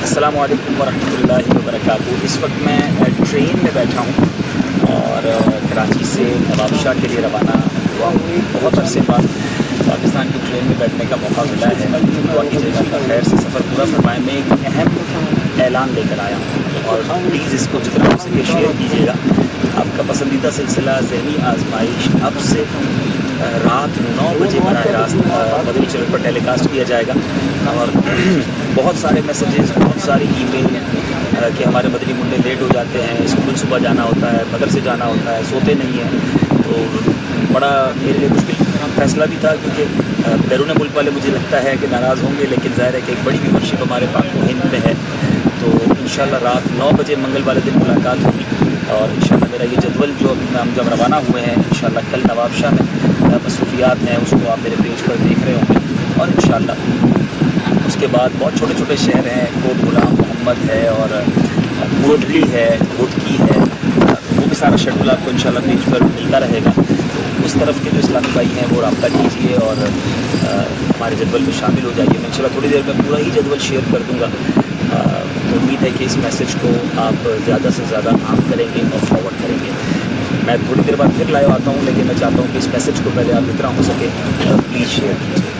السلام علیکم ورحمۃ اللہ وبرکاتہ۔ اس وقت میں ٹرین میں بیٹھا ہوں اور کراچی سے نوابشاہ کے لیے روانہ ہوا ہوں۔ بہت عرصے بعد پاکستان کی ٹرین میں بیٹھنے کا موقع ملا ہے۔ دعا کیجیے گا اللہ خیر سے سفر پورا فرمائے۔ میں ایک اہم اعلان لے کر آیا ہوں اور پلیز اس کو جتنا ہو سکے شیئر کیجیے گا۔ آپ کا پسندیدہ سلسلہ ذہنی آزمائش اب سے رات 9 بجے براہ راست مدنی چینل پر ٹیلی کاسٹ کیا جائے گا، اور بہت سارے میسیجز، بہت ساری ای میل کہ ہمارے مدنی منڈے لیٹ ہو جاتے ہیں، اسکول صبح جانا ہوتا ہے، مدرسے جانا ہوتا ہے، سوتے نہیں ہیں، تو بڑا میرے لیے مشکل فیصلہ بھی تھا، کیونکہ بیرون ملک والے مجھے لگتا ہے کہ ناراض ہوں گے، لیکن ظاہر ہے کہ ایک بڑی میمبرشپ ہمارے پاک و ہند میں ہے، تو انشاءاللہ رات 9 بجے منگل والے دن ملاقات ہوگی، اور انشاءاللہ میرا یہ جدول جو ہم جب روانہ ہوئے ہیں، انشاءاللہ کل نوابشاہ میں مصروفیات ہیں، اس کو آپ میرے پیج پر دیکھ رہے ہوں گے، اور انشاءاللہ اس کے بعد بہت چھوٹے چھوٹے شہر ہیں، کوٹ غلام محمد ہے اور کوٹلی ہے، گھٹکی ہے، وہ بھی سارا شیڈول آپ کو انشاءاللہ پیج پر ملتا رہے گا۔ اس طرف کے جو اسلامی بھائی ہیں وہ رابطہ کیجیے اور ہمارے جدول میں شامل ہو جائیے۔ میں انشاءاللہ تھوڑی دیر میں پورا ہی جدول شیئر کر دوں گا۔ امید ہے کہ اس میسیج کو آپ زیادہ سے زیادہ عام کریں گے اور فارورڈ کریں گے۔ میں تھوڑی دیر بعد پھر لائیو آتا ہوں، لیکن میں چاہتا ہوں کہ اس میسیج کو پہلے آپ جتنا ہو سکے پلیز شیئر کیجیے۔